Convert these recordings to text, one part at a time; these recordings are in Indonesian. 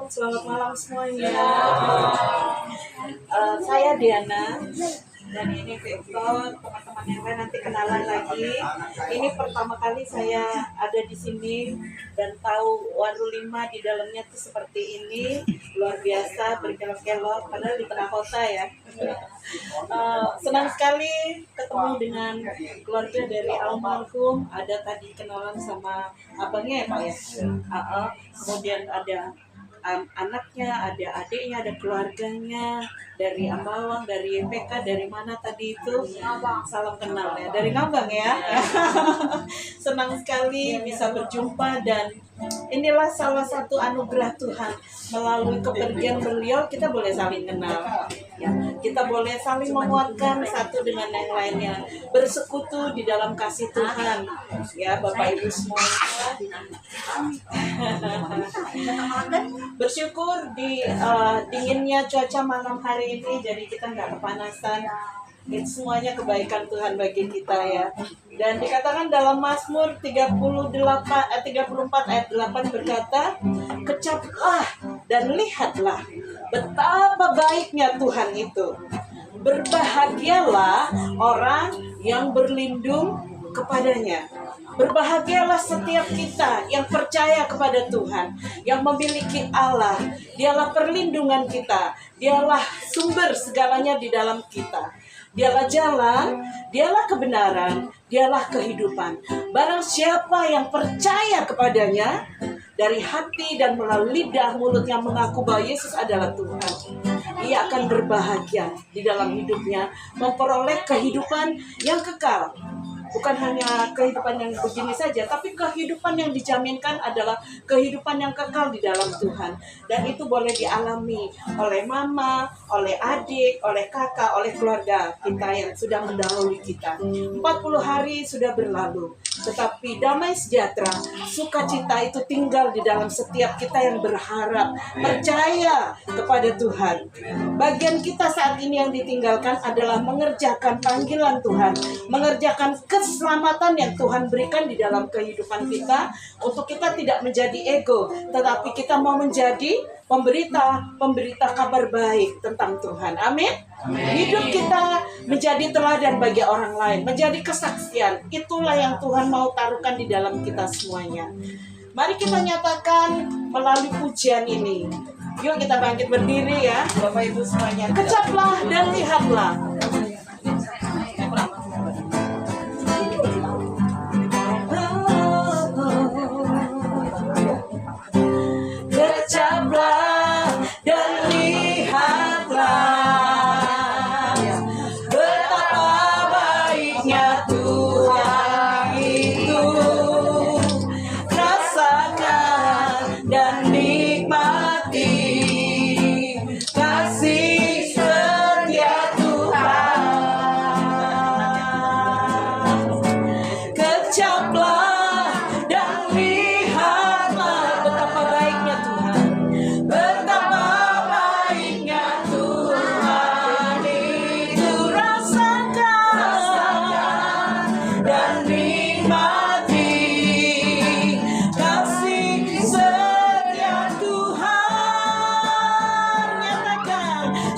Selamat malam semuanya. Saya Diana dan ini Victor. Teman-teman yang lain nanti kenalan lagi. Ini pertama kali saya ada di sini dan tahu Waru 5 di dalamnya tuh seperti ini, luar biasa, berkelok-kelok, padahal di tengah kota ya. Senang sekali ketemu dengan keluarga dari almarhum. Ada tadi kenalan sama abangnya ya Pak ya. Kemudian ada anaknya, ada adiknya, ada keluarganya dari Ambawang, dari YPK, dari mana tadi itu? Salam kenal ya, dari Ngabang ya. Senang sekali bisa berjumpa dan inilah salah satu anugerah Tuhan. Melalui kepergian beliau kita boleh saling kenal ya. Kita boleh saling menguatkan satu dengan yang lainnya, bersekutu di dalam kasih Tuhan ya Bapak Ibu semua. Bersyukur di dinginnya cuaca malam hari ini, jadi kita nggak kepanasan. Itu semuanya kebaikan Tuhan bagi kita ya. Dan dikatakan dalam Mazmur 34 ayat 8 berkata, kecaplah dan lihatlah betapa baiknya Tuhan itu. Berbahagialah orang yang berlindung kepadanya. Berbahagialah setiap kita yang percaya kepada Tuhan, yang memiliki Allah. Dialah perlindungan kita, dialah sumber segalanya di dalam kita. Dialah jalan, dialah kebenaran, dialah kehidupan. Barang siapa yang percaya kepadanya, dari hati dan melalui lidah mulutnya mengaku bahwa Yesus adalah Tuhan, ia akan berbahagia di dalam hidupnya, memperoleh kehidupan yang kekal. Bukan hanya kehidupan yang begini saja, tapi kehidupan yang dijaminkan adalah kehidupan yang kekal di dalam Tuhan. Dan itu boleh dialami oleh mama, oleh adik, oleh kakak, oleh keluarga kita yang sudah mendahului kita. 40 hari sudah berlalu, tetapi damai sejahtera, sukacita itu tinggal di dalam setiap kita yang berharap, percaya kepada Tuhan. Bagian kita saat ini yang ditinggalkan adalah mengerjakan panggilan Tuhan, mengerjakan keselamatan yang Tuhan berikan di dalam kehidupan kita, untuk kita tidak menjadi ego, tetapi kita mau menjadi pemberita kabar baik tentang Tuhan. Amin. Hidup kita menjadi teladan bagi orang lain, menjadi kesaksian. Itulah yang Tuhan mau taruhkan di dalam kita semuanya. Mari kita nyatakan melalui pujian ini. Yuk kita bangkit berdiri ya Bapak Ibu semuanya. Kecaplah dan lihatlah.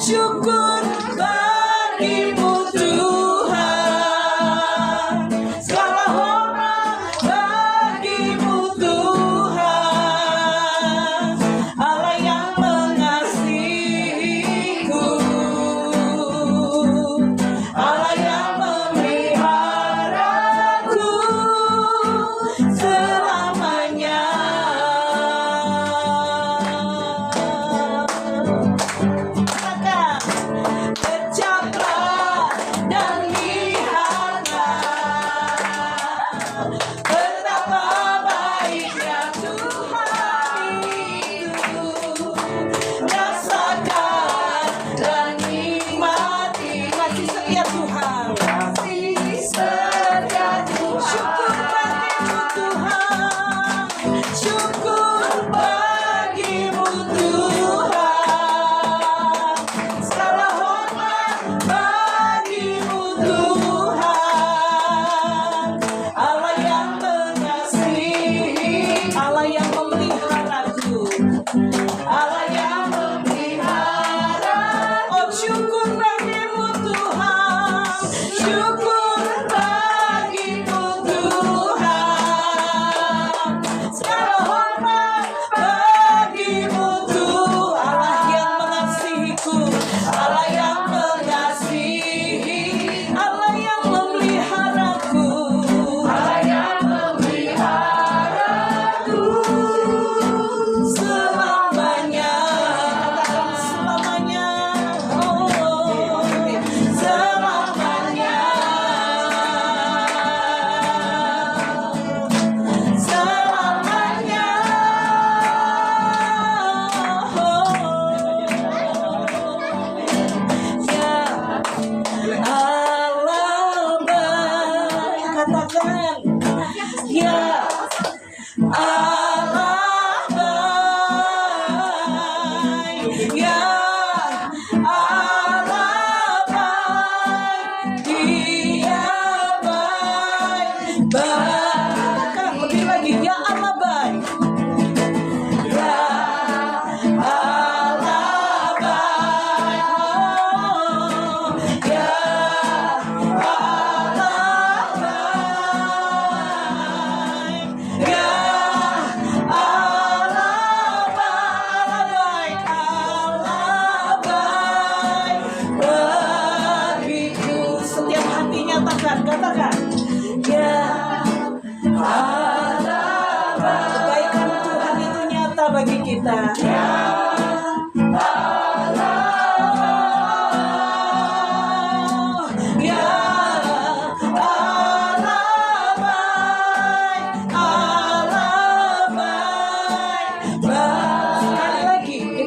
Syukur bagimu Tuhan, segala hormat bagimu Tuhan, Allah yang mengasihiku, Allah yang memeliharaku selamanya. Kecaplah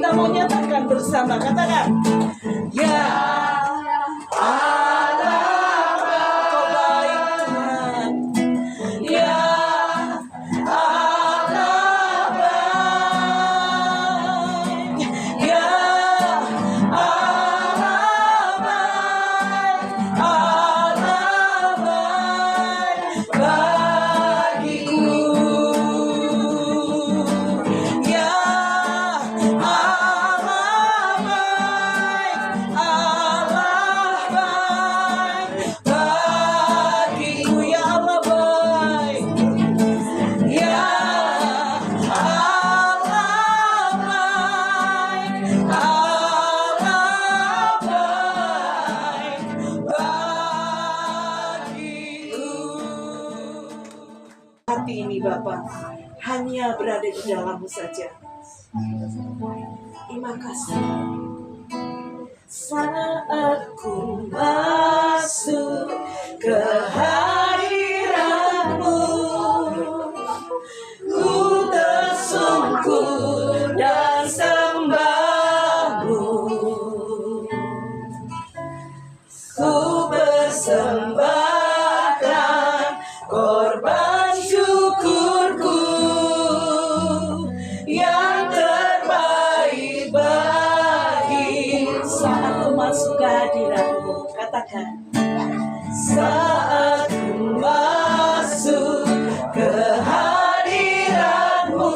Kita mau nyatakan bersama, katakan, ya Allah, Kau baik Tuhan. Ya Allah baik. Ya Allah baik. Allah baik bagiku. Ya Allah baik. Allah baik bagiku. Ya Allah baik. Ya Allah baik. Allah baik bagiku. Hati ini Bapa hanya berada di dalam-Mu saja. Terima kasih. Saat ku masuk ke hadirat-Mu, ku tersungkur dan sembah-Mu. Ku persembahkan korban syukurku yang terbaik bagi saat ku masuk ke hadirat-Mu. Katakan, saat ku masuk ke hadirat-Mu,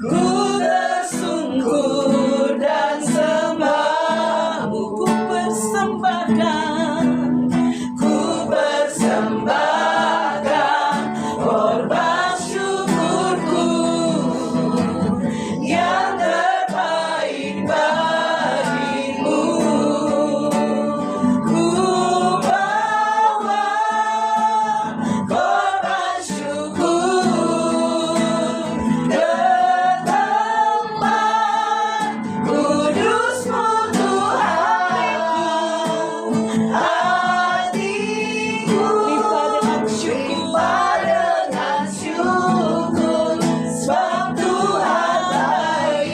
ku tersungkur dan sembah-Mu. Ku persembahkan korban syukurku yang terbaik bagimu. Ku bawa korban syukur ke tempat kudus-Mu Tuhan. Hatiku limpah dengan syukur, sebab Tuhan baik.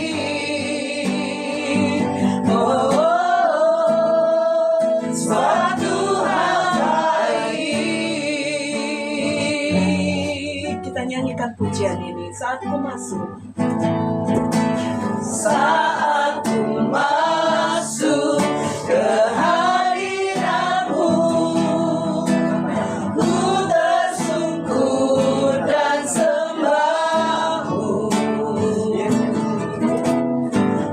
Oh, sebab Tuhan baik. Kita nyanyikan pujian ini saat ku masuk. Saat ku masuk ke hadirat-Mu, ku tersungkur dan sembah-Mu.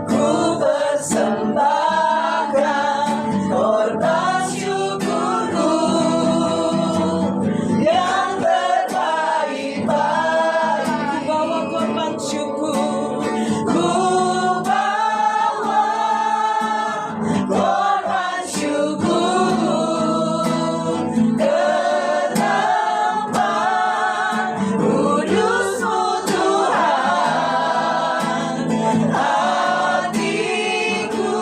Ku persembahkan korban syukurku yang terbaik bagi. Ku bawa korban syukur. Ku bawa korban syukur ke tempat kudus-Mu Tuhan. Hatiku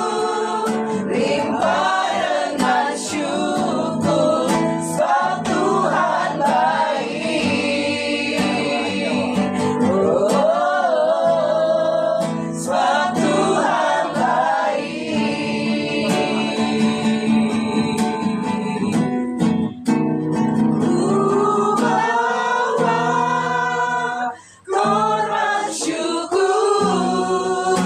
limpah dengan syukur, sebab Tuhan baik. Oh, sebab Tuhan baik. Ku bawa korban syukur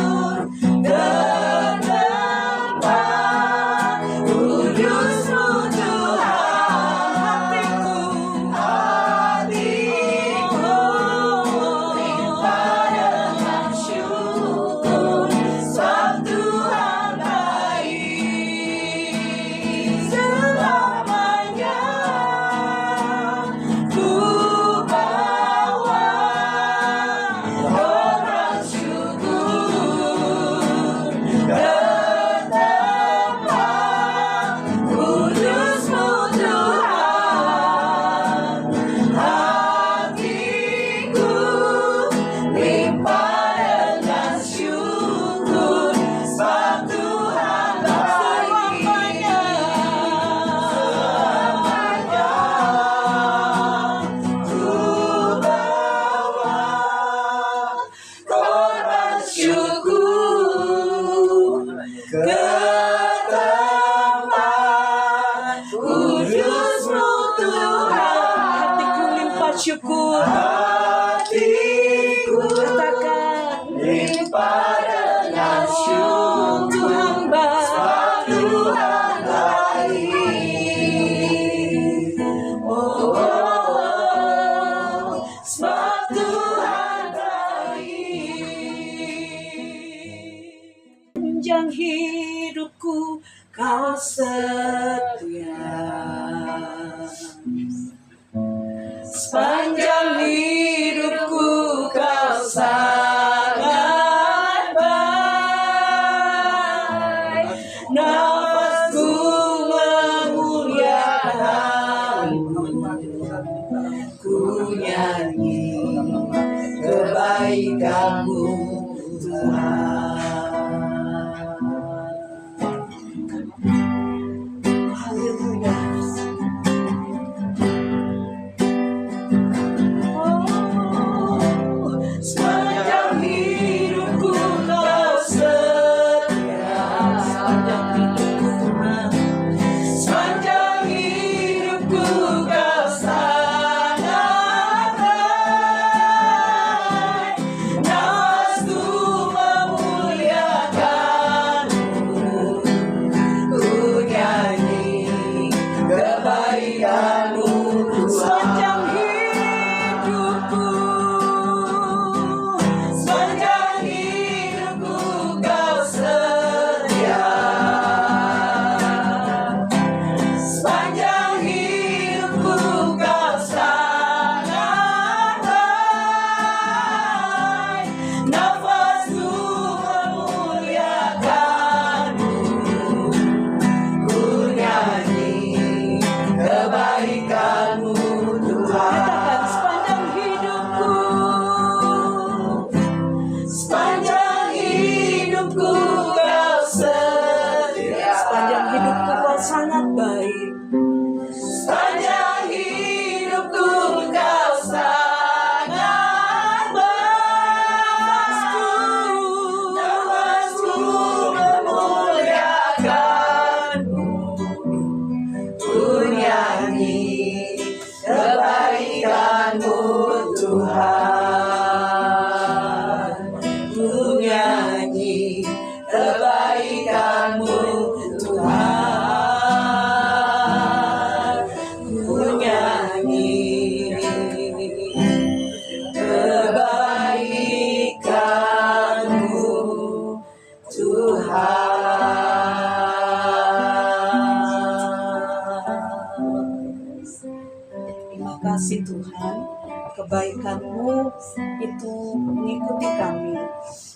bersyukur. Hatiku Katakan limpah dengan syukur. Tuhan baik. Tuhan baik. Oh, sebab Tuhan baik. Sepanjang hidupku kau setia. Sepanjang hidupku kau sangat baik. Nafasku memuliakanmu, ku nyanyi kebaikanmu Tuhan. Haleluya. Sepanjang hidupku kau setia. Sepanjang hidupku Tuhan. Sepanjang hidupku kau sangat baik. Nafasku memuliakanmu, ku nyanyi kebaikanmu sepanjang hidupku. Sepanjang hidupku kau setia. Sepanjang hidupku kau sangat baik. Nafasku memuliakanmu, ku nyanyi kebaikanmu Tuhan. Katakan sepanjang hidupku. Sepanjang hidupku kau setia. Sepanjang hidupku kau sangat baik. Sepanjang hidupku kau sangat baik. Nafasku memuliakanmu, ku nyanyi kebaikanmu Tuhan. Ku nyanyi kebaikanmu Tuhan. Ku nyanyi kebaikanmu Tuhan. Terima kasih Tuhan, kebaikan-Mu itu mengikuti kami.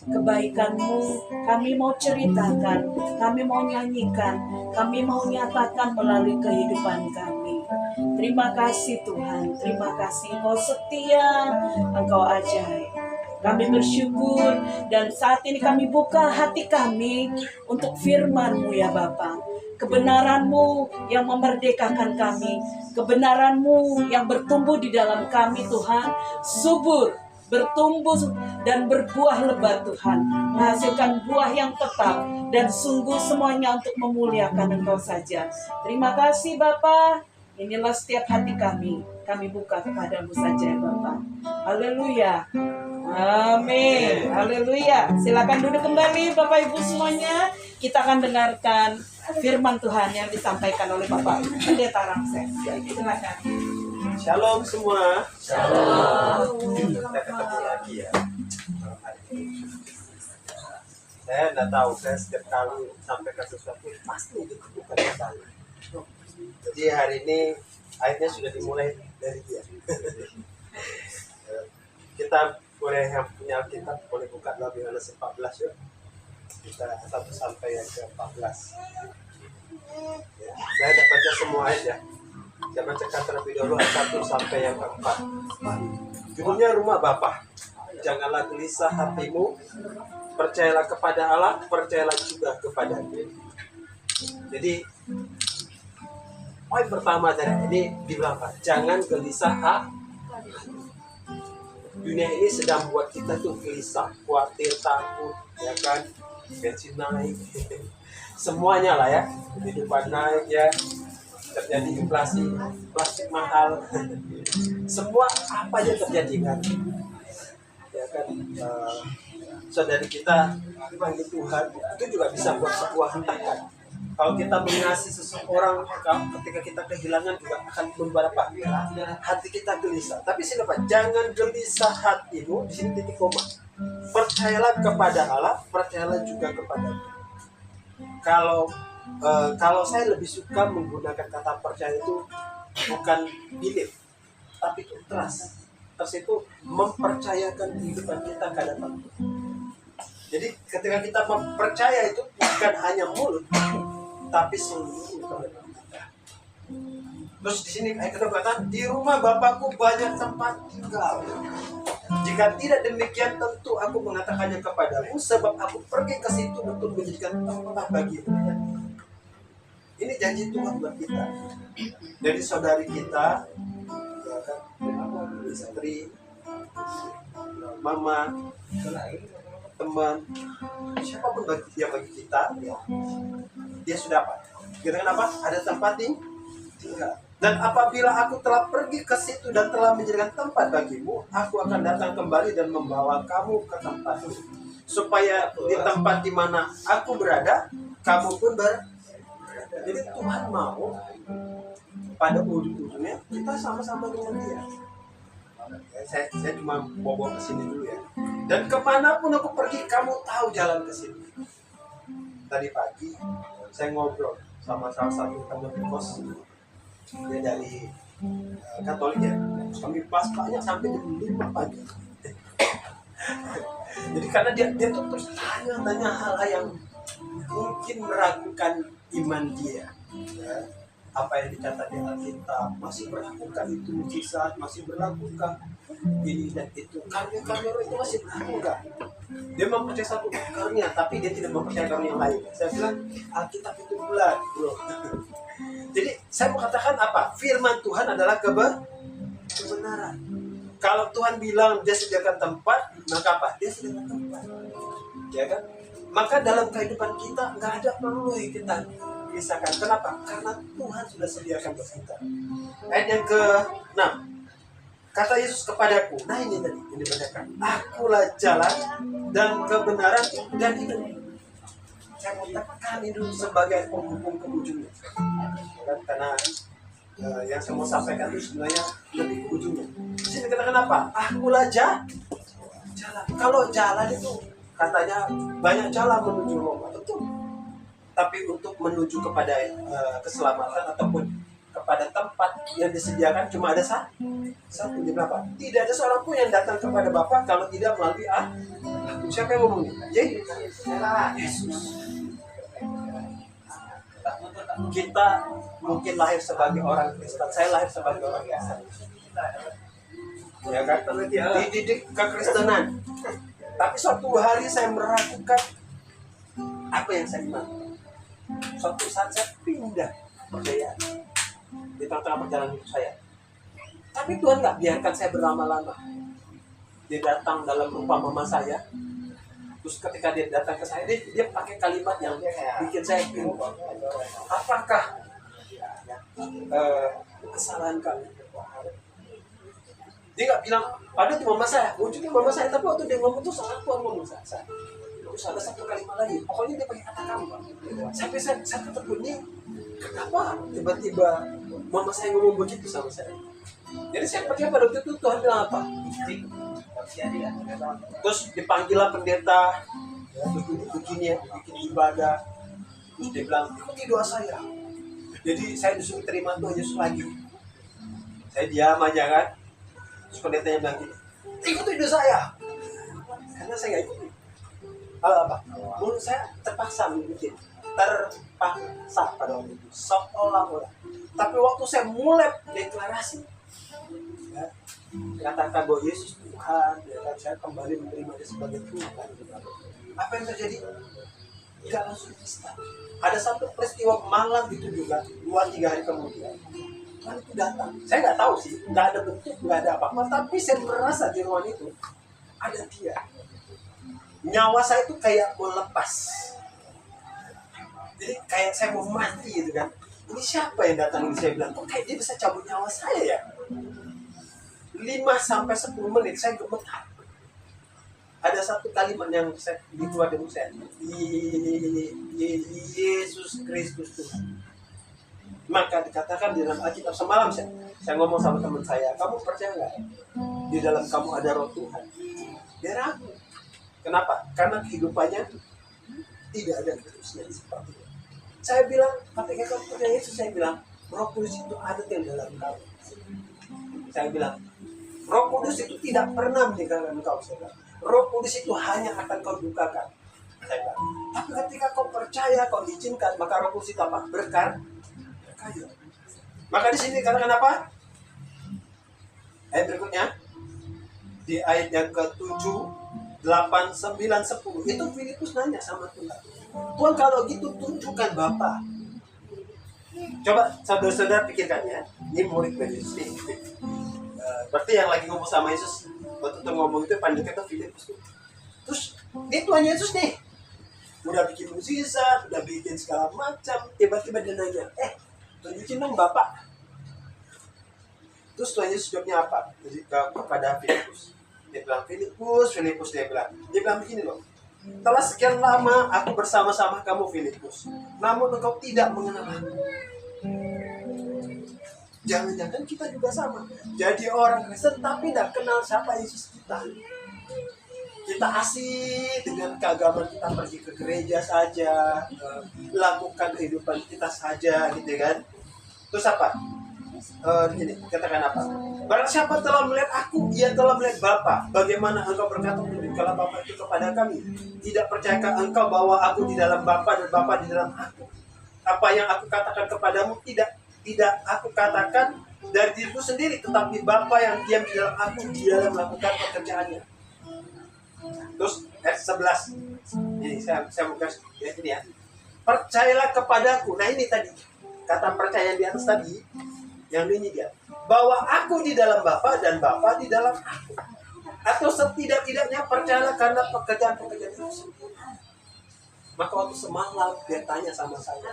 Kebaikan-Mu kami mau ceritakan, kami mau nyanyikan, kami mau nyatakan melalui kehidupan kami. Terima kasih Tuhan, terima kasih Engkau setia, Engkau ajaib. Kami bersyukur dan saat ini kami buka hati kami untuk firman-Mu ya Bapa. Kebenaran-Mu yang memerdekakan kami, kebenaran-Mu yang bertumbuh di dalam kami Tuhan, subur, bertumbuh dan berbuah lebat Tuhan, menghasilkan buah yang tetap dan sungguh semuanya untuk memuliakan Engkau saja. Terima kasih Bapa. Inilah setiap hati kami buka kepadamu saja ya Bapa. Haleluya. Amin. Haleluya. Silakan duduk kembali Bapak Ibu semuanya. Kita akan dengarkan firman Tuhan yang disampaikan oleh Bapak Pendeta Ramses. Silakan. Shalom semua. Shalom. Kita ketemu lagi ya. Saya nggak tahu, saya setiap kali sampaikan sesuatu pasti itu bukan saya. Jadi hari ini akhirnya sudah dimulai dari dia. Kita boleh yang punya Alkitab boleh buka dalam Yohanes 14 yuk. Kita 1 sampai yang ke-14. Ya, saya dapat baca semua aja. Saya bacakan terlebih dahulu ayat 1 sampai yang ke-4. Judulnya Rumah Bapa. Janganlah gelisah hatimu, percayalah kepada Allah, percayalah juga kepada Dia. Jadi poin pertama dari ini dibilang apa? Jangan gelisah hati. Dunia ini sedang buat kita tuh gelisah, khawatir, takut, ya kan? Bensin naik, semuanya lah ya, kehidupan naik ya, terjadi inflasi, plastik mahal. semua apa yang terjadi kan, ya kan, saudari kita dipanggil Tuhan itu juga bisa buat sebuah hentakan. Kalau kita mengasihi seseorang, ketika kita kehilangan juga akan membuat apa? Hati kita gelisah. Tapi siapa? Jangan gelisah hatimu. Di sini titik koma. Percayalah kepada Allah, percayalah juga kepada Tuhan. Kalau saya lebih suka menggunakan kata percaya itu bukan belief, tapi itu trust. Trust itu mempercayakan kehidupan kita ke hadapan Tuhan. Jadi ketika kita mempercaya itu bukan hanya mulut, tapi seluruh kebenaran kita. Terus di sini ayat kita berkata, di rumah Bapakku banyak tempat tinggal. Jika tidak demikian tentu aku mengatakannya kepadamu, sebab aku pergi ke situ untuk menjadikan tempat bagimu. Ini janji Tuhan buat kita. Jadi saudari kita, ya kan, istri, mama, teman, siapapun bagi kita, ya, dia sudah apa? Kita kan apa? Ada tempat tinggal. Dan apabila aku telah pergi ke situ dan telah menjadikan tempat bagimu, aku akan datang kembali dan membawa kamu ke tempatmu, supaya di tempat di mana aku berada, kamu pun berada. Jadi Tuhan mau pada ujung-ujungnya kita sama-sama dengan Dia. Saya cuma bawa ke sini dulu ya. Dan kemanapun aku pergi, kamu tahu jalan ke sini. Tadi pagi saya ngobrol sama salah satu teman kos, dia dari Katolik ya. Kami pas banyak sampai jam 5 pagi. Jadi karena dia tuh terus tanya hal-hal yang mungkin meragukan iman dia. Ya. Apa yang dicatat di Alkitab masih berlakukan itu mujizat, masih berlakukan ini dan itu, karya-karya itu masih berlaku enggak? Dia mempercayai satu karunia, tapi dia tidak mempercayai karunia yang lain. Saya bilang Alkitab itu bulat, bro. Jadi saya mau katakan apa? Firman Tuhan adalah kebenaran. Kalau Tuhan bilang dia sediakan tempat, maka apa? Dia sediakan tempat, ya kan? Maka dalam kehidupan kita nggak ada perlu kita kisahkan. Kenapa? Karena Tuhan sudah sediakan buat kita. Ayat yang ke-6, kata Yesus kepadaku, nah ini tadi yang dibacakan, akulah jalan dan kebenaran dan hidup. Saya mau tekan itu sebagai penghubung ke ujungnya. Karena yang saya mau sampaikan itu sebenarnya lebih ke ujungnya. Di sini katakan apa? Akulah jalan. Kalau jalan itu katanya banyak jalan menuju Roma, betul. Tapi untuk menuju kepada keselamatan ataupun kepada tempat yang disediakan cuma ada satu. Di berapa? Tidak ada seorang pun yang datang kepada Bapa kalau tidak melalui aku. Siapa yang ngomongnya? Yesus. Kita mungkin lahir sebagai orang Kristen. Saya lahir sebagai orang Kristen. Ya kan? Dididik kekristenan. Tapi suatu hari saya meragukan apa yang saya imani. Suatu saat saya pindah percaya di tengah-tengah perjalanan hidup saya. Tapi Tuhan nggak biarkan saya berlama-lama. Dia datang dalam rupa mama saya. Terus ketika dia datang ke saya, dia pakai kalimat yang bikin saya bingung. Apakah kesalahan kami? Dia nggak bilang, ada tuh mama saya, wujudnya mama saya, tapi waktu dia ngomong tuh salah Tuhan ngomong saya. Terus ada satu kalimat lagi, pokoknya dia pakai kata kamu. Sampai saya keterbunyi, kenapa tiba-tiba mama saya ngomong begitu sama saya? Jadi saya percaya pada waktu itu Tuhan bilang apa? Terus dipanggillah pendeta, terus duduk begini ya, bikin ibadah. Terus dia bilang, ikuti doa saya. Jadi saya disuruh terima Tuhan Yesus lagi. Saya diam aja kan. Terus pendetanya bilang gini, ikuti doa saya. Karena saya nggak ikuti. Apa? Mulut saya terpaksa mengikuti. Terpaksa pada waktu itu. Seolah-olah. Tapi waktu saya mulai deklarasi, ya, katakan bahwa Yesus Tuhan, ya kan, saya kembali menerima Dia sebagai Tuhan. Apa yang terjadi? Tidak langsung bisa. Ada satu peristiwa malam itu juga 2-3 hari kemudian Tuhan itu datang. Saya nggak tahu sih, nggak ada bentuk, nggak ada apa-apa, tapi saya merasa di ruangan itu ada Dia. Nyawa saya itu kayak mau lepas. Jadi kayak saya mau mati gitu kan. Ini siapa yang datang ini? Saya bilang, kok kayak dia bisa cabut nyawa saya ya? 5-10 menit saya gemetar. Ada satu kalimat yang saya keluar dari saya. Yesus Kristus Tuhan. Maka dikatakan di dalam Alkitab, semalam saya ngomong sama teman saya, kamu percaya nggak di dalam kamu ada roh Tuhan? Dia ragu. Kenapa? Karena kehidupannya tidak ada Kristusnya seperti itu. Saya bilang, ketika kamu percaya Yesus, saya bilang, Roh Kudus itu ada yang dalam kamu. Saya bilang, Roh Kudus itu tidak pernah meninggalkan kau. Saya bilang, Roh Kudus itu hanya akan kau dukakan. Saya bilang, tapi ketika kau percaya, kau diizinkan, maka Roh Kudus itu apa? Berkah. Maka di sini katakan apa? Ayat berikutnya di ayat yang ke-7, 8, 9, 10 itu Filipus nanya sama Tuhan. Tuhan kalau gitu tunjukkan Bapa. Coba saudara-saudara pikirkan ya. Ini murid Yesus nih. Berarti yang lagi ngomong sama Yesus waktu itu ngomong itu pandai kata Filipus tuh. Terus ini Tuhan Yesus nih udah bikin mukjizat, udah bikin segala macam, tiba-tiba dia nanya, tunjukin dong Bapak. Terus Tuhan Yesus jawabnya apa? Jadi kepada Filipus. Dia bilang, Filipus dia bilang begini loh. Telah sekian lama aku bersama-sama kamu Filipus, namun engkau tidak mengenal aku. Jangan-jangan kita juga sama. Jadi orang Kristen tapi tidak kenal siapa Yesus kita. Kita asik dengan keagamaan kita, pergi ke gereja saja, lakukan kehidupan kita saja, gitu kan. Terus apa? Gini, katakan apa? Barang siapa telah melihat aku, ia telah melihat Bapa. Bagaimana engkau berkata, tunjukkanlah Bapa itu kepada kami? Tidak percayakah engkau bahwa aku di dalam Bapa dan Bapa di dalam aku? Apa yang aku katakan kepadamu tidak aku katakan dari diriku sendiri, tetapi Bapa yang diam di dalam aku, dia melakukan pekerjaannya. Terus ayat 11. Ini saya buka ya ini ya. Percayalah kepadaku. Nah ini tadi kata percaya di atas tadi. Yang ini dia. Bahwa aku di dalam Bapa dan Bapa di dalam aku. Atau setidak-tidaknya percayalah karena pekerjaan-pekerjaan itu sempurna. Maka waktu semalam dia tanya sama saya,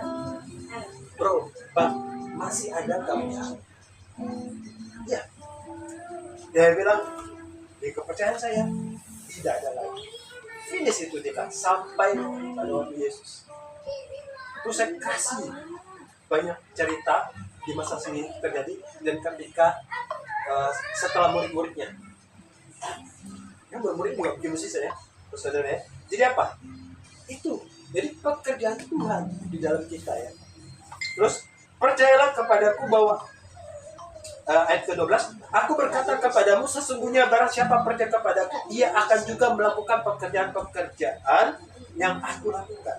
bro, Bang, masih ada kamu? Ya. Dia bilang, di kepercayaan saya tidak ada lagi. Finish itu dia, sampai pada waktu Yesus. Terus saya kasih banyak cerita di masa sini terjadi dan ketika setelah murid-muridnya. Ya murid-murid juga bikin musisi ya, saudara ya. Jadi apa? Itu. Jadi pekerjaan Tuhan di dalam kita ya. Terus percayalah kepadaku bahwa ayat ke-12, aku berkata kepadamu sesungguhnya barang siapa percaya kepadaku, ia akan juga melakukan pekerjaan-pekerjaan yang aku lakukan.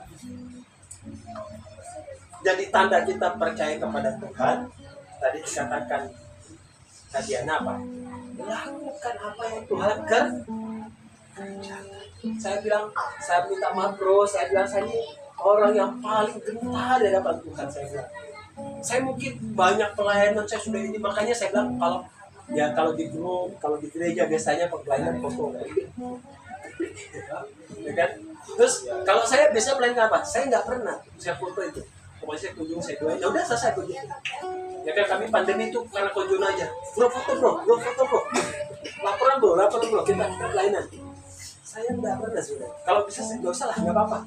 Jadi tanda kita percaya kepada Tuhan, tadi dikatakan kajian apa? Lakukan apa yang Tuhan kerjakan. Saya bilang, saya minta maaf bro, saya bilang saya ini orang yang paling gentar di hadapan Tuhan, saya bilang. Saya mungkin banyak pelayanan saya sudah ini, makanya saya bilang kalau di grup, kalau di gereja biasanya pelayanan foto, ya kan? Terus kalau saya biasa pelayanan apa? Saya nggak pernah saya foto itu. Pokoknya saya kunjung, saya doain, ya udah selesai begitu. Ya kan kami pandemi itu karena kunjung aja. Bro foto bro, laporan bro, kita pelayanan. Saya nggak pernah sudah. Kalau bisa saya nggak usah lah, nggak apa-apa.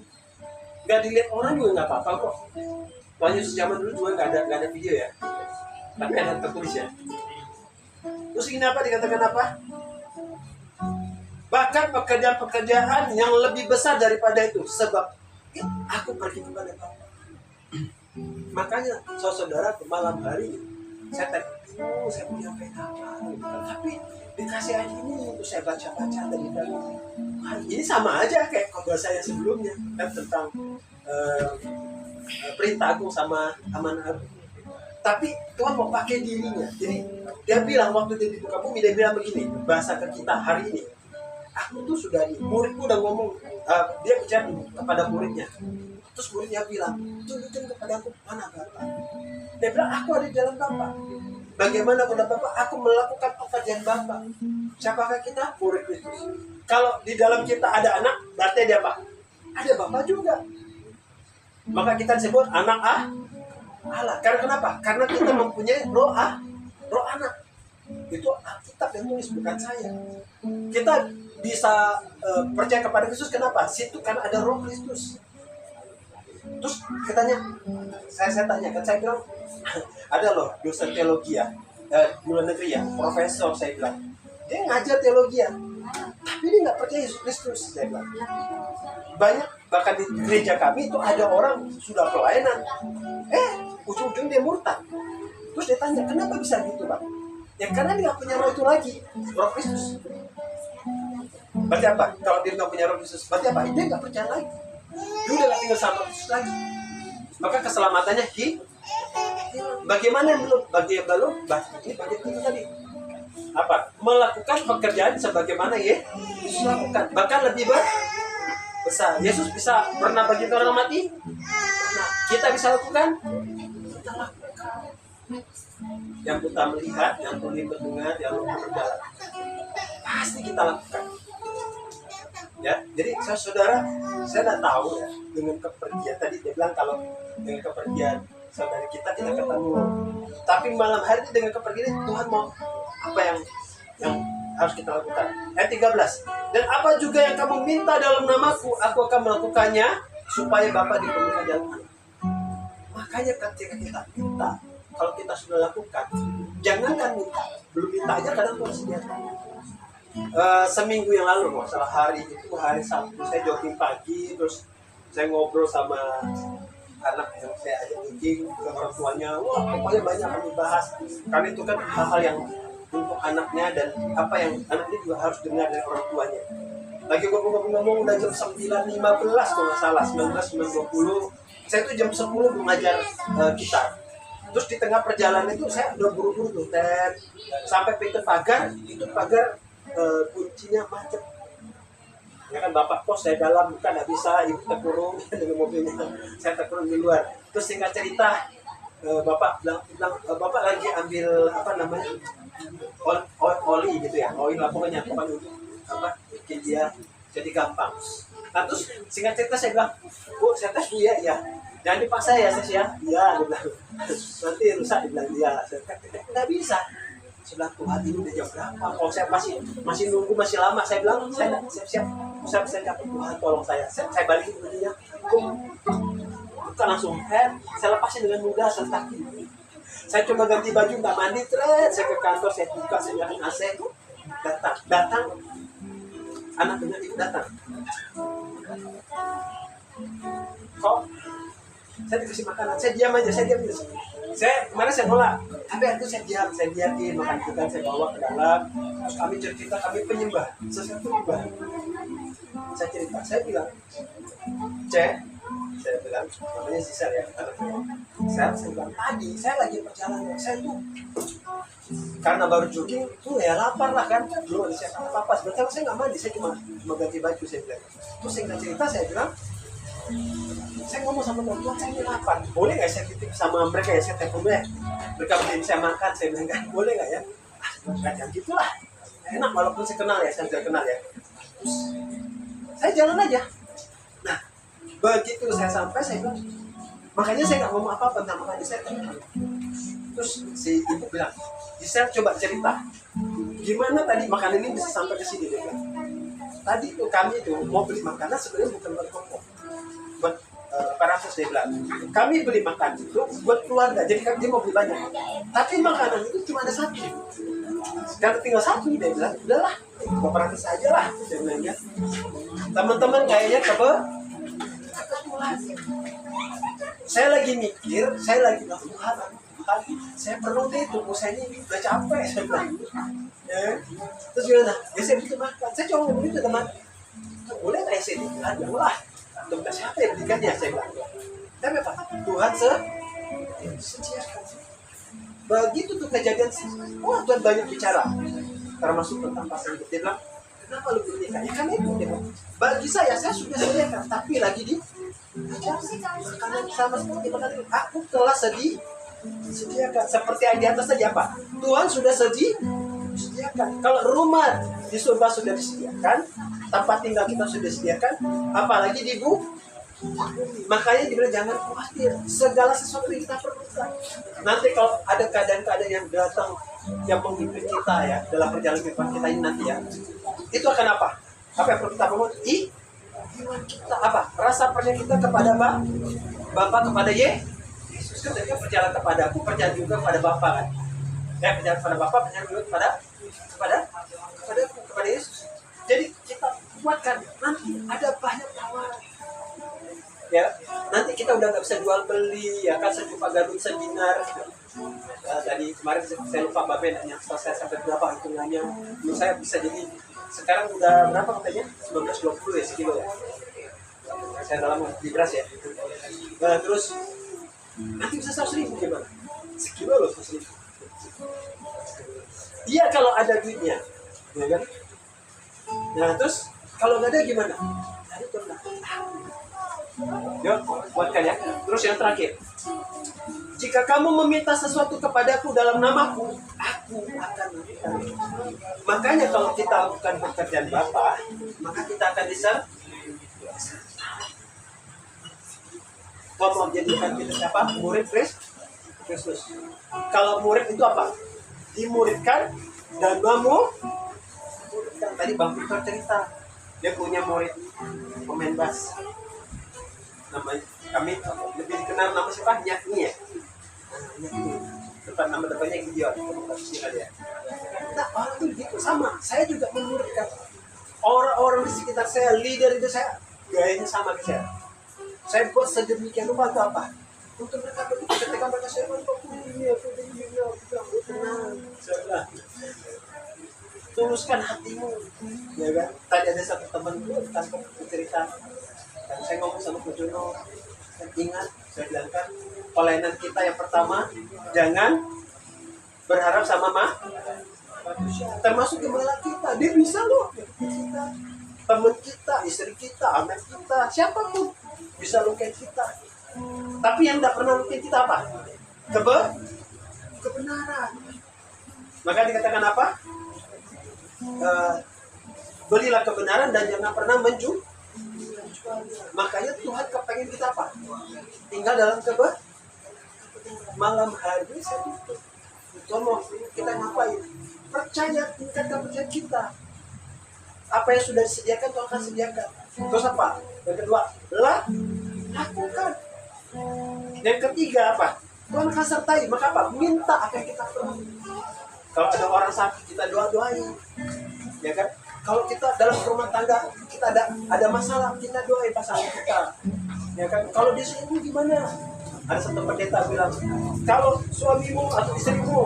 Nggak dilihat orang juga nggak apa-apa kok. Soalnya zaman dulu juga nggak ada video ya, tapi ada tertulis ya. Terus ini apa dikatakan apa? Bahkan pekerjaan-pekerjaan yang lebih besar daripada itu, sebab aku pergi kepada Bapa. Makanya saudara malam hari saya tadi saya punya apa tapi dikasih ayat ini untuk saya baca-baca dari dalam. Ini sama aja kayak khotbah saya sebelumnya kan tentang perintah agung sama amanah agung. Tapi Tuhan mau pakai dirinya. Jadi dia bilang waktu dia dibuka bumi, dia bilang begini, bahasa ke kita hari ini. Aku tuh sudah muridku udah ngomong, dia bicara kepada muridnya. Terus muridnya bilang, tunjukkan kepada aku mana Bapa. Dia bilang, aku ada di dalam Bapa. Bagaimana kepada Bapa? Aku melakukan pekerjaan Bapa. Siapakah kita? Murid Kristus. Kalau di dalam kita ada anak, berarti ada apa? Ada Bapa juga. Maka kita sebut anak Allah. Karena kenapa? Karena kita mempunyai roh anak. Itu Alkitab yang tulis, bukan saya. Kita bisa percaya kepada Kristus, kenapa? Situ kan ada Roh Kristus. Terus katanya, saya tanyakan, saya bilang, ada loh dosen teologi ya, di luar negeri ya, profesor, saya bilang, dia ngajar teologi ya, tapi dia nggak percaya Yesus Kristus, saya bilang. Banyak, bahkan di gereja kami itu ada orang sudah pelayanan, ujung-ujung dia murtad. Terus dia tanya, kenapa bisa gitu Bang? Ya karena dia nggak punya roh itu lagi, Roh Kristus. Berarti apa? Kalau dia nggak punya Roh Kristus, berarti apa? Dia nggak percaya lagi. Dia udah nggak tinggal sama Kristus lagi. Maka keselamatannya bagaimana yang belum? Bagi yang belum, ini bagian itu tadi. Apa? Melakukan pekerjaan sebagaimana Yesus lakukan. Bahkan lebih besar. Yesus bisa pernah bagi orang mati. Nah, kita bisa lakukan. Kita lakukan. Yang kita melihat, yang tuli mendengar, yang lumpuh berjalan, pasti kita lakukan. Ya, jadi saudara, saya tidak tahu ya dengan kepergian tadi dia bilang kalau dengan kepergian saudara kita ketemu. Tapi malam hari ini dengan kepergian Tuhan mau apa yang harus kita lakukan. Ayat 13. Dan apa juga yang kamu minta dalam namaku, aku akan melakukannya supaya Bapa dipenuhi dalam Anak. Makanya ketika kita minta, kalau kita sudah lakukan, jangankan minta, belum minta aja kadang Tuhan sediakan. Seminggu yang lalu, masalah hari itu hari Sabtu, saya jogging pagi, terus saya ngobrol sama anak yang saya ajak jogging ke orang tuanya. Wah, pokoknya banyak kami bahas. Karena itu kan hal-hal yang untuk anaknya dan apa yang anaknya juga harus dengar dari orang tuanya. Lagi ngomong udah jam 9.15 kalau nggak salah, 19.20. Saya tuh jam 10 mengajar gitar. Terus di tengah perjalanan itu saya udah buru-buru tuh, sampai pintu pagar, itu pagar kuncinya macet. Ya kan Bapak pos saya dalam, bukan nggak bisa, ibu terkurung dengan mobilnya, saya terkurung di luar. Terus singkat cerita, Bapak bilang Bapak lagi ambil apa namanya oli gitu ya, oil lah pokoknya untuk apa bikin dia jadi gampang. Nah terus singkat cerita saya bilang, Bu saya tes Bu ya, jangan dipaksa ya Ses ya, iya dia bilang, nanti rusak, dia bilang iya, nggak bisa. Sebelah Tuhan ini udah jam berapa? Kalau saya masih nunggu masih lama, saya bilang saya siap-siap, saya dapat Tuhan tolong saya balikin bajunya, bukan langsung saya lepasin dengan mudah serta kaki. Saya coba ganti baju nggak mandi, saya ke kantor, saya buka, saya nyalain AC, datang anak dengan ibu datang. Kok saya dikasih makanan, saya diam aja, kemarin saya nolak, tapi itu saya diamin makan kita, saya bawa ke dalam, terus kami cerita, kami penyembah sesuatu ubah. Saya cerita, saya bilang, saya bilang, namanya Sisal ya, saya bilang, tadi saya lagi perjalanan, saya tuh karena baru jogging tuh ya lapar lah kan, belum ada siapa apa-apa, sebenarnya saya nggak mandi, saya cuma ganti baju, saya bilang. Terus singkat cerita saya bilang, saya ngomong sama Tuhan, saya ini lapar, boleh nggak saya titip sama mereka ya, saya telepon deh, mereka beliin saya makan, saya bilang kan, boleh nggak ya? Yang gitulah, enak walaupun saya kenal ya, saya tidak kenal ya. Terus saya jalan aja. Nah, begitu saya sampai, saya bilang, makanya saya nggak ngomong apa-apa tentang makan, saya tenang. Terus si ibu bilang, saya coba cerita, gimana tadi makanan ini bisa sampai ke sini, dia bilang. Tadi itu kami itu mau beli makanan sebenarnya bukan buat kelompok, buat para sos, dia bilang. Kami beli makan itu buat keluarga, jadi dia mau beli banyak. Tapi makanan itu cuma ada satu. Sekarang tinggal satu, dia bilang, udahlah, Bapak ratus aja lah, dia bilang ya. Teman-teman kayaknya kebetulan. Saya lagi mikir, saya lagi Tuhan, saya perlu deh tubuh saya ini udah capek, saya bilang. Ya. Terus gimana? Ya saya butuh makan. Saya cuma ngomong itu teman. Boleh nggak saya dibelikan? Janganlah. Tugas siapa yang belikannya? Saya bilang. Tapi apa? Tuhan sediakan. Begitu tuh kejadian. Wah Tuhan banyak bicara. Termasuk tentang pasal itu. Dia bilang, kenapa lu belikan? Ya kan itu. Dia bilang, bagi saya sudah sediakan. Tapi lagi di makanan sama seperti makanan. Aku telah sediakan. Seperti yang di atas tadi apa? Tuhan sudah disediakan. Kalau rumah di surga sudah disediakan, tempat tinggal kita sudah disediakan, apalagi di bumi. Makanya dibilang jangan khawatir, segala sesuatu yang kita perlukan. Nanti kalau ada keadaan-keadaan yang datang yang memimpin kita ya dalam perjalanan kehidupan kita ini nanti ya, itu akan apa? Apa yang perlu kita bangun? Iman kita apa? Rasa percaya kita kepada Bapa, kepada Yesus. Ketika percaya kepada aku, percaya juga kepada Bapa kan? Ya, percaya kepada Bapa, percaya juga kepada Yesus. Jadi kita kuatkan, nanti ada banyak tawaran. Ya, nanti kita udah nggak bisa jual beli, ya kan, sejuta gadun sedinar. Tadi kemarin saya lupa Mbak Ben nanya, saya sampai berapa hitungannya. Menurut saya bisa jadi sekarang udah berapa katanya? 19,20 ya sekilo ya. Saya dalam di beras ya. Terus nanti bisa 100.000 gimana? Sekilo loh 100.000. Iya kalau ada duitnya, ya kan? Nah terus kalau nggak ada gimana? Tadi pernah. Yuk, buatkan ya. Terus yang terakhir, jika kamu meminta sesuatu kepadaku dalam namaku, aku akan memberikan. Makanya kalau kita lakukan pekerjaan Bapa, maka kita akan mau jadikan kita siapa? Murid Kristus. Kalau murid itu apa? Dimuridkan dan memuridkan. Tadi Bang Victor cerita, dia punya murid pemain bass. Namanya kami lebih dikenal nama siapa? Nyakni ya. Depan nama depannya Gideon. Nah, orang itu gitu sama. Saya juga memuridkan orang-orang di sekitar saya, leader itu saya gayanya sama ke saya. Saya buat sedemikian rupa untuk apa? Untuk mereka begitu ketika mereka saya aku tenang. Tuluskan hatimu, ya kan? Tadi ada satu temanku tanpa cerita, dan saya ngomong sama Ko Jono, ingat, saya bilangkan pelayanan kita yang pertama jangan berharap sama manusia, termasuk gembala kita, dia bisa loh, teman kita, istri kita, anak kita, siapapun bisa lukai kita. Tapi yang tidak pernah lukai kita apa? Kebenaran. Maka dikatakan apa? Belilah kebenaran dan jangan pernah menjual. Makanya Tuhan kepengen kita apa? Tinggal dalam malam hari saya tutup. Tuhan mau kita ngapain? Percaya, tingkatkan kepercayaan kita. Apa yang sudah disediakan Tuhan akan sediakan. Terus apa? Yang kedua, lakukan. Yang ketiga apa? Tuhan akan sertai. Maka apa? Minta apa yang kita perlu. Kalau ada orang sakit, kita doain, ya kan? Kalau kita dalam rumah tangga, kita ada masalah, kita doain pasangan kita, ya kan? Kalau di sini gimana? Ada satu pendeta bilang, kalau suamimu atau istrimu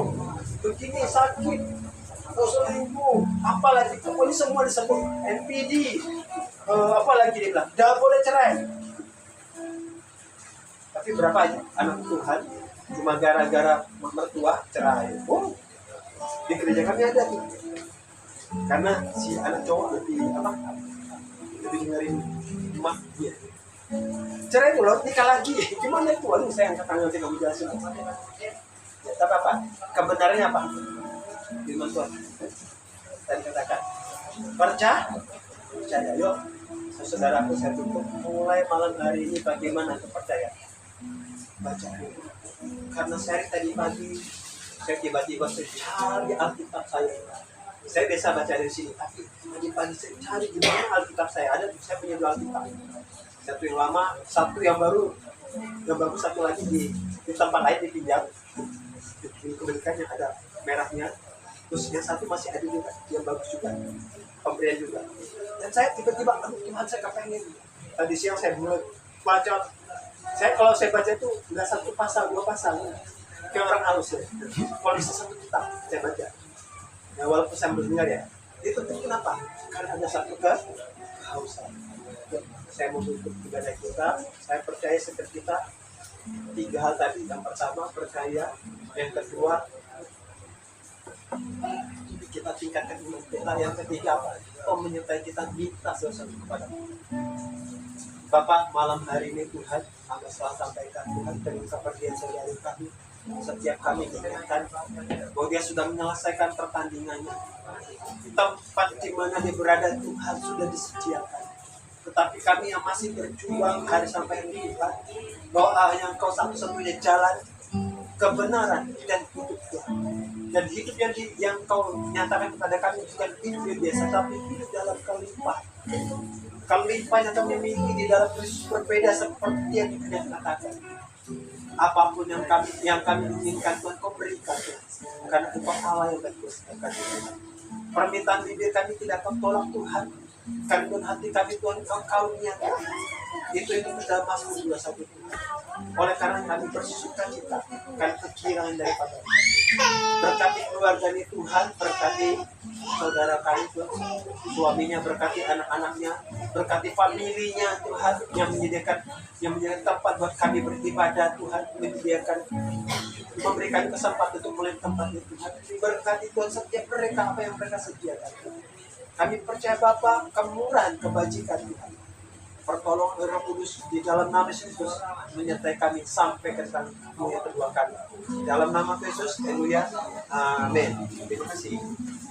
begini sakit, atau suamimu, apalagi pokoknya semua disebut NPD, apalagi dia bilang, tidak boleh cerai. Tapi berapa anak Tuhan cuma gara-gara mertua cerai? Oh, di gereja kami ada tuh, karena si anak cowok lebih dengerin emak dia cerai tuh loh, nikah lagi. Gimana itu? Aduh, saya angkat tangan nanti kamu jelasin. Ya, tapi apa? Kebenarannya apa? Firman Tuhan tadi katakan percaya. Yuk saudaraku, saya tutup mulai malam hari ini. Bagaimana percaya? Baca dulu. Karena saya tadi pagi saya tiba-tiba cari Alkitab saya. Saya biasa baca dari sini, tapi pagi-pagi saya cari di mana Alkitab saya ada. Saya punya 2 Alkitab, satu yang lama, satu yang baru. Yang bagus satu lagi di tempat lain dipinjam. Di kebalikannya ada merahnya. Terus yang satu masih ada juga, yang bagus juga, pemberian juga. Dan saya tiba-tiba, Tuhan saya kepengen. Tadi siang saya mulai baca. Kalau saya baca itu nggak 1 pasal, 2 pasal. Kayak orang halus ya. Kalau bisa 1 kitab saya baca. Ya, walaupun saya mendengar ya. Itu kenapa? Karena ada satu kehausan. Saya mau tutup ibadah kita. Saya percaya seperti kita 3 hal tadi. Yang pertama percaya. Yang kedua kita tingkatkan iman kita. Yang ketiga apa? Menyertai kita, minta sesuatu kepada Bapak. Malam hari ini Tuhan, kami selalu sampaikan, Tuhan dengan kepergian sehari-hari kami, setiap kami ingatkan bahwa dia sudah menyelesaikan pertandingannya. Tempat di mana dia berada Tuhan sudah disediakan. Tetapi kami yang masih berjuang hari sampai ini Tuhan, bahwa yang Kau satu-satunya jalan kebenaran dan hidup Tuhan. Dan hidup yang kau nyatakan kepada kami bukan hidup yang biasa, tapi hidup dalam kelimpahan. Kelimpahan yang kami miliki di dalam Kristus berbeda seperti yang Tuhan katakan. Apapun yang kami inginkan, Tuhan kau berikan, Tuhan. Karena Engkau Allah yang berkuasa. Permintaan bibir kami tidak kau tolak, Tuhan. Kandung hati kami, Tuhan, Engkau karuniakan. Itu sudah masuk 21, Tuhan. Oleh karena kami bersuka cita karena kekirangan daripada berkati keluarga ini, Tuhan, berkati saudara kami, Tuhan, suaminya, berkati anak-anaknya, berkati familinya, Tuhan, yang menyediakan tempat buat kami beribadah, Tuhan, memberikan kesempatan untuk mulai tempatnya, Tuhan. Berkati, Tuhan, setiap mereka apa yang mereka sediakan. Kami percaya Bapa, kemurahan, kebajikan, Tuhan. Pertolongan Roh Kudus di dalam nama Yesus menyertai kami sampai ke dunia kedua kami. Dalam nama Yesus, haleluya, amin. Terima kasih.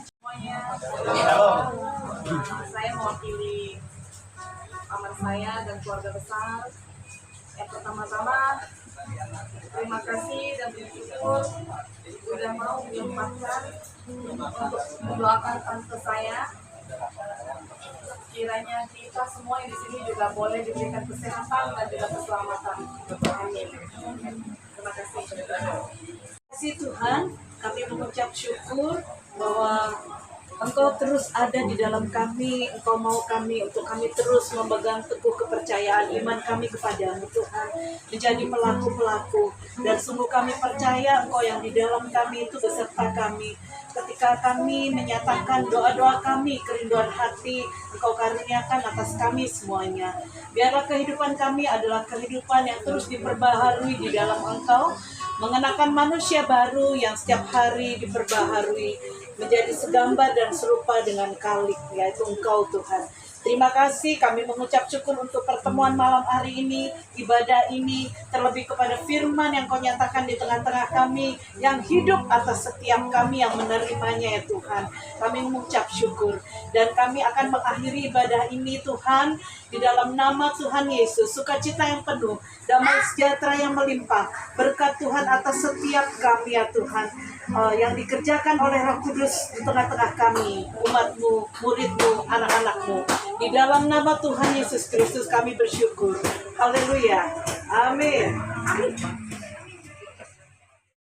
Semuanya, Shalom. saya mewakili paman saya dan keluarga besar. Yang pertama-tama, terima kasih dan bersyukur sudah mau menyempatkan untuk mendoakan tante saya. Kiranya kita semua yang di sini juga boleh diberikan kesehatan dan juga keselamatan. Amin. Terima kasih. Terima kasih Tuhan, kami mengucap syukur bahwa Engkau terus ada di dalam kami. Engkau mau kami untuk kami terus memegang teguh kepercayaan iman kami kepadamu Tuhan, menjadi pelaku-pelaku. Dan sungguh kami percaya Engkau yang di dalam kami itu beserta kami. Ketika kami menyatakan doa-doa kami, kerinduan hati, Engkau karuniakan atas kami semuanya. Biarlah kehidupan kami adalah kehidupan yang terus diperbaharui di dalam Engkau, mengenakan manusia baru yang setiap hari diperbaharui, menjadi segambar dan serupa dengan Khalik, yaitu Engkau Tuhan. Terima kasih, kami mengucap syukur untuk pertemuan malam hari ini, ibadah ini, terlebih kepada firman yang Kau nyatakan di tengah-tengah kami, yang hidup atas setiap kami yang menerimanya ya Tuhan. Kami mengucap syukur, dan kami akan mengakhiri ibadah ini Tuhan, di dalam nama Tuhan Yesus, sukacita yang penuh, damai sejahtera yang melimpah, berkat Tuhan atas setiap kami ya Tuhan, yang dikerjakan oleh Roh Kudus di tengah-tengah kami, umat-Mu, murid-Mu, anak-anak-Mu. Di dalam nama Tuhan Yesus Kristus kami bersyukur. Haleluya. Amin.